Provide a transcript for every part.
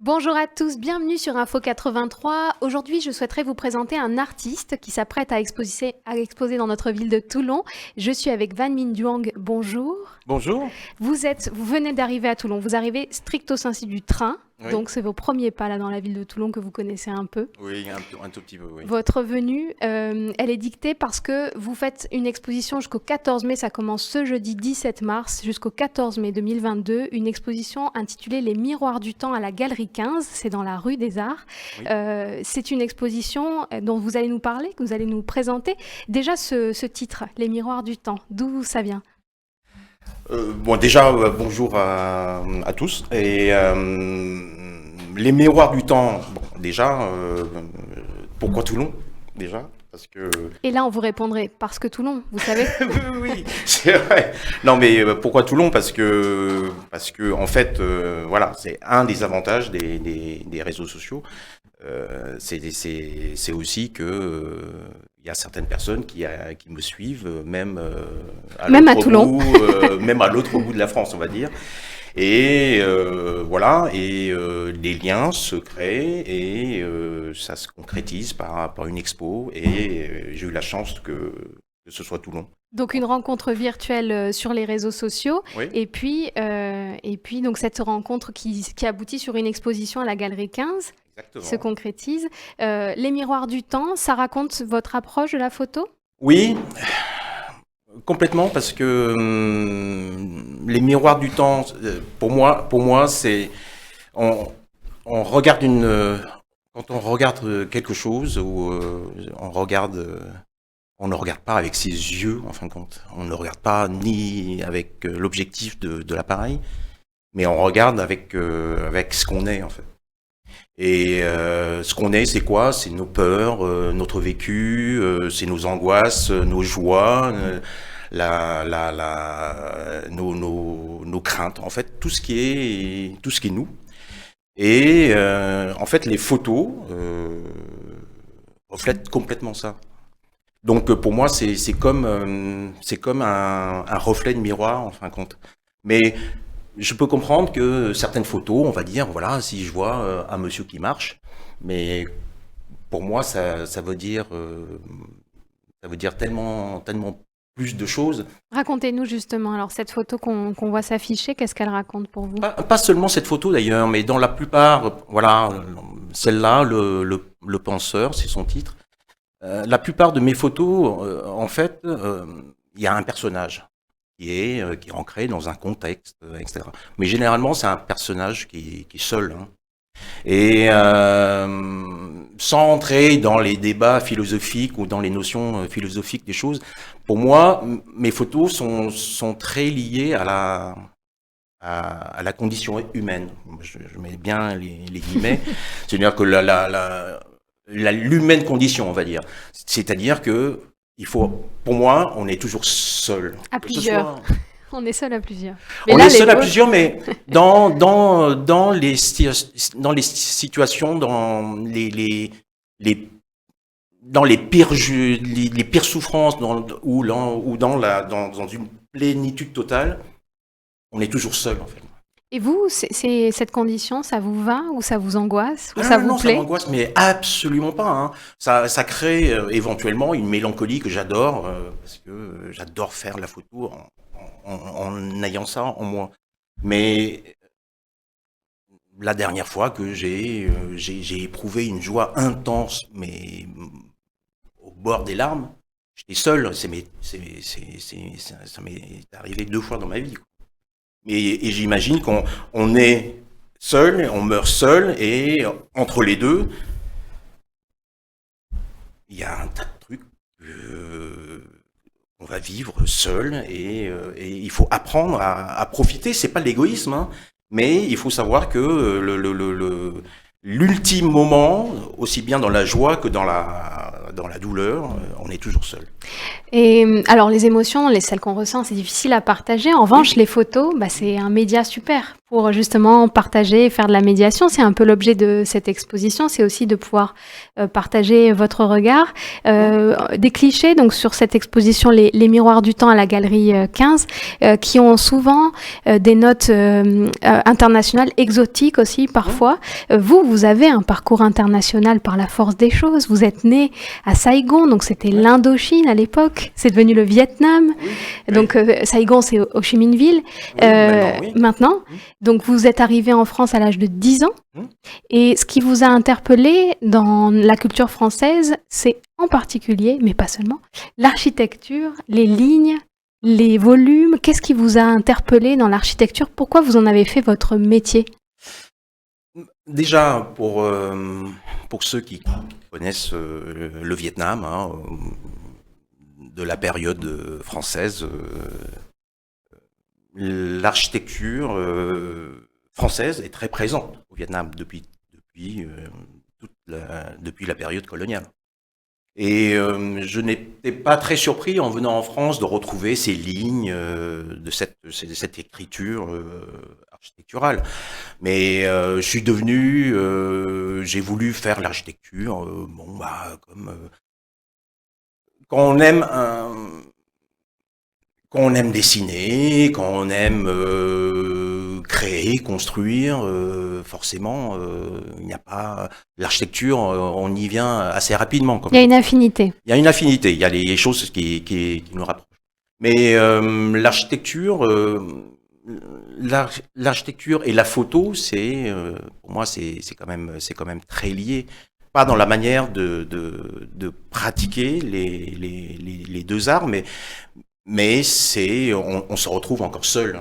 Bonjour à tous, bienvenue sur Info 83. Aujourd'hui, je souhaiterais vous présenter un artiste qui s'apprête à exposer dans notre ville de Toulon. Je suis avec Van Minh Duong. Bonjour. Bonjour. Vous venez d'arriver à Toulon. Vous arrivez stricto sensu du train. Oui. Donc, c'est vos premiers pas là dans la ville de Toulon que vous connaissez un peu. Oui, un tout petit peu, oui. Votre venue, elle est dictée parce que vous faites une exposition jusqu'au 14 mai, ça commence ce jeudi 17 mars jusqu'au 14 mai 2022, une exposition intitulée Les Miroirs du Temps à la Galerie 15, c'est dans la rue des Arts. Oui. C'est une exposition dont vous allez nous parler, que vous allez nous présenter. Déjà ce titre, Les Miroirs du Temps, d'où ça vient ? Déjà, bonjour à tous. Et les miroirs du temps, déjà, pourquoi Toulon, déjà parce que... Et là, on vous répondrait, parce que Toulon, vous savez. Oui, c'est vrai. Non, mais pourquoi Toulon ? Parce que en fait, voilà, c'est un des avantages des réseaux sociaux. C'est aussi que il y a certaines personnes qui me suivent, même Même à Toulon. même à l'autre bout de la France, on va dire. Et voilà, et les liens se créent et ça se concrétise par une expo. Et j'ai eu la chance que ce soit Toulon. Donc une rencontre virtuelle sur les réseaux sociaux, Oui. et puis donc cette rencontre qui aboutit sur une exposition à la Galerie 15, Exactement. qui se concrétise. Les miroirs du temps, ça raconte votre approche de la photo ? Oui, complètement, parce que les miroirs du temps, pour moi, c'est on regarde quand on regarde quelque chose ou on ne regarde pas avec ses yeux, en fin de compte. On ne regarde pas ni avec l'objectif de l'appareil, mais on regarde avec ce qu'on est, en fait. Et ce qu'on est, c'est quoi ? C'est nos peurs, notre vécu, c'est nos angoisses, nos joies, nos craintes. En fait, tout ce qui est nous. Et en fait, les photos reflètent complètement ça. Donc pour moi, c'est comme un reflet de miroir, en fin de compte. Mais je peux comprendre que certaines photos, on va dire, voilà, si je vois un monsieur qui marche, mais pour moi, ça veut dire tellement plus de choses. Racontez-nous justement, alors cette photo qu'on voit s'afficher, qu'est-ce qu'elle raconte pour vous ? Pas seulement cette photo d'ailleurs, mais dans la plupart, voilà, celle-là, le penseur, c'est son titre. La plupart de mes photos, en fait, il y a un personnage qui est ancré dans un contexte, etc. Mais généralement, c'est un personnage qui est seul. Hein. Et sans entrer dans les débats philosophiques ou dans les notions philosophiques des choses, pour moi, mes photos sont très liées à la condition humaine. Je mets bien les guillemets. C'est-à-dire que l'humaine condition, on va dire. C'est-à-dire que pour moi, on est toujours seul. À plusieurs. On est seul à plusieurs. On est seul à plusieurs, mais dans les situations, dans les pires souffrances, ou dans une plénitude totale, on est toujours seul, en fait. Et vous, c'est cette condition, ça vous va ou ça vous angoisse ou ça vous plaît ? Ça m'angoisse, mais absolument pas. Hein. Ça crée éventuellement une mélancolie que j'adore, parce que j'adore faire la photo en ayant ça en moi. Mais la dernière fois que j'ai éprouvé une joie intense, mais au bord des larmes, j'étais seul. Ça m'est arrivé 2 fois dans ma vie, quoi. Et j'imagine qu'on est seul, on meurt seul, et entre les deux, il y a un tas de trucs qu'on va vivre seul, et il faut apprendre à profiter. C'est pas l'égoïsme, hein, mais il faut savoir que l'ultime moment, aussi bien dans la joie que dans la douleur, on est toujours seul. Et alors les émotions, celles qu'on ressent, c'est difficile à partager. En revanche, les photos, c'est un média super pour justement partager et faire de la médiation. C'est un peu l'objet de cette exposition, c'est aussi de pouvoir partager votre regard. Des clichés donc sur cette exposition, les miroirs du temps à la galerie 15, qui ont souvent des notes internationales, exotiques aussi parfois. Vous avez un parcours international par la force des choses. Vous êtes né à Saigon, donc c'était l'Indochine à l'époque. C'est devenu le Vietnam. Donc Saigon, c'est Ho Chi Minh Ville. Maintenant. Donc vous êtes arrivé en France à l'âge de 10 ans. Et ce qui vous a interpellé dans la culture française, c'est en particulier, mais pas seulement, l'architecture, les lignes, les volumes. Qu'est-ce qui vous a interpellé dans l'architecture? Pourquoi vous en avez fait votre métier? Déjà, pour ceux qui connaissent le Vietnam, hein, de la période française, l'architecture française est très présente au Vietnam depuis la période coloniale. Et je n'étais pas très surpris en venant en France de retrouver ces lignes de cette écriture architecturale. Mais je suis devenu, j'ai voulu faire l'architecture, comme quand on aime dessiner, quand on aime créer, construire, forcément, il n'y a pas l'architecture, on y vient assez rapidement. Il y a une affinité. Il y a une affinité, il y a les choses qui nous rapprochent. Mais l'architecture et la photo, pour moi, c'est quand même très lié. Pas dans la manière de pratiquer les deux arts, mais on se retrouve encore seul.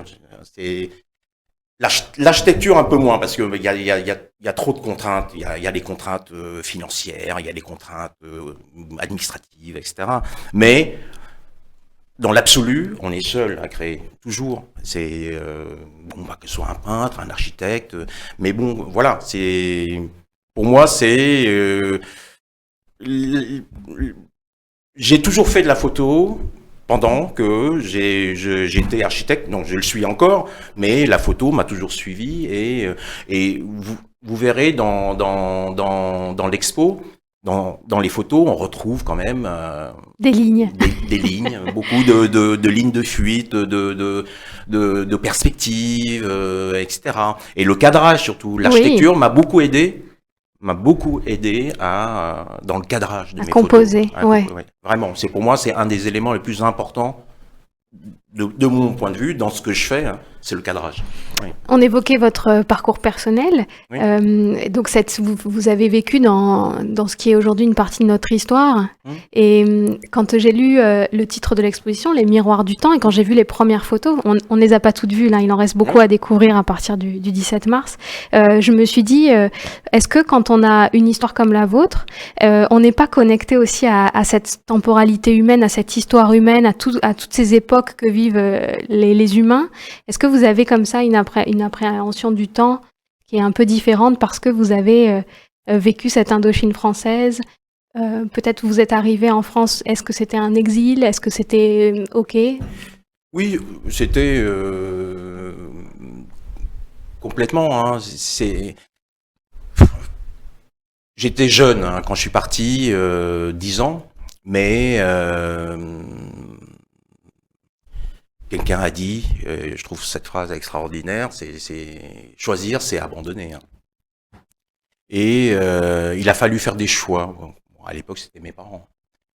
C'est l'architecture un peu moins, parce que il y a trop de contraintes. Il y a les contraintes financières, il y a les contraintes administratives, etc. Mais dans l'absolu, on est seul à créer, toujours. C'est que ce soit un peintre, un architecte, mais bon, voilà. Pour moi, j'ai toujours fait de la photo pendant que j'étais architecte. Non, je le suis encore, mais la photo m'a toujours suivi. Et vous verrez dans l'expo, dans les photos, on retrouve quand même des lignes, des lignes, beaucoup de lignes de fuite, de perspectives, etc. Et le cadrage surtout. L'architecture m'a beaucoup aidé dans le cadrage de mes composer, photos. Ouais. Vraiment, pour moi, c'est un des éléments les plus importants de mon point de vue dans ce que je fais, c'est le cadrage. Oui. On évoquait votre parcours personnel. Oui. Donc vous avez vécu dans ce qui est aujourd'hui une partie de notre histoire. Et quand j'ai lu le titre de l'exposition, Les miroirs du temps, et quand j'ai vu les premières photos, on ne les a pas toutes vues, là, il en reste beaucoup à découvrir à partir du 17 mars, je me suis dit, est-ce que quand on a une histoire comme la vôtre, on n'est pas connecté aussi à cette temporalité humaine, à cette histoire humaine, à toutes ces époques que vivent les humains? Est-ce que vous avez comme ça une appréhension du temps qui est un peu différente parce que vous avez vécu cette Indochine française? Peut-être vous êtes arrivé en France, est-ce que c'était un exil? Est-ce que c'était OK? Oui, c'était complètement. Hein, j'étais jeune quand je suis parti, 10 ans, mais quelqu'un a dit, je trouve cette phrase extraordinaire, c'est choisir, c'est abandonner. Hein. Et il a fallu faire des choix. Bon, à l'époque, c'était mes parents.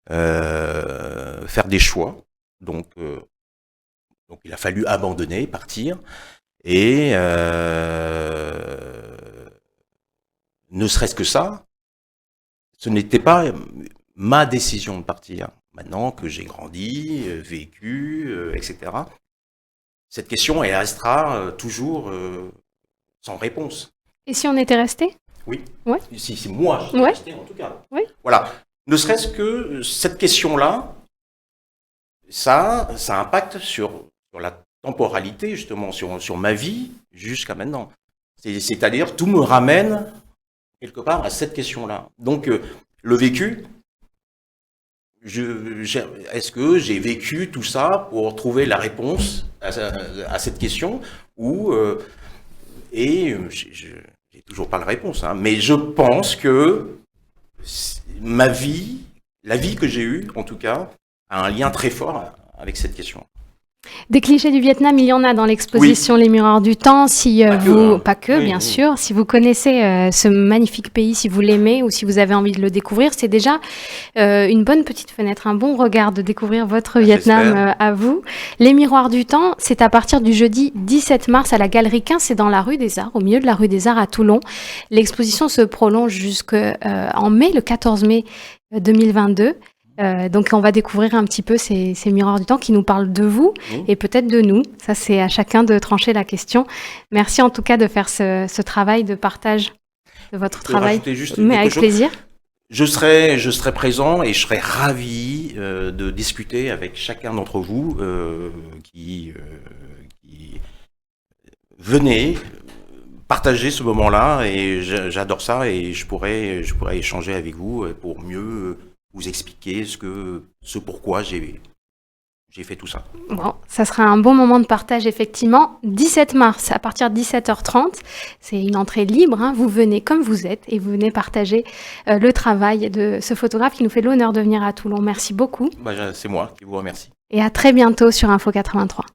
Faire des choix. Donc il a fallu abandonner, partir. Et ne serait-ce que ça, ce n'était pas ma décision de partir. Maintenant que j'ai grandi, vécu, etc., cette question, elle restera toujours sans réponse. Et si on était resté? Oui. Ouais. Si moi, j'étais resté, en tout cas. Oui. Voilà. Ne serait-ce que cette question-là, ça impacte sur la temporalité, justement, sur ma vie jusqu'à maintenant. C'est-à-dire, tout me ramène, quelque part, à cette question-là. Donc, le vécu... Est-ce que j'ai vécu tout ça pour trouver la réponse à cette question, ou Et j'ai toujours pas la réponse, hein, mais je pense que ma vie, la vie que j'ai eue, en tout cas, a un lien très fort avec cette question. Des clichés du Vietnam, il y en a dans l'exposition Les Miroirs du Temps. Si pas que, bien sûr, si vous connaissez ce magnifique pays, si vous l'aimez ou si vous avez envie de le découvrir, c'est déjà une bonne petite fenêtre, un bon regard de découvrir votre Vietnam à vous. Les Miroirs du Temps, c'est à partir du jeudi 17 mars à la Galerie 15, c'est dans la rue des Arts, au milieu de la rue des Arts à Toulon. L'exposition se prolonge jusqu'en mai, le 14 mai 2022. Donc on va découvrir un petit peu ces miroirs du temps qui nous parlent de vous et peut-être de nous. Ça, c'est à chacun de trancher la question. Merci en tout cas de faire ce travail de partage de votre travail, mais avec plaisir. Je serai présent et je serai ravi de discuter avec chacun d'entre vous qui venez partager ce moment-là, et j'adore ça, et je pourrais échanger avec vous pour mieux vous expliquer ce pourquoi j'ai fait tout ça. Bon, ça sera un bon moment de partage, effectivement. 17 mars, à partir de 17h30, c'est une entrée libre, hein. Vous venez comme vous êtes et vous venez partager le travail de ce photographe qui nous fait l'honneur de venir à Toulon. Merci beaucoup. C'est moi qui vous remercie. Et à très bientôt sur Info 83.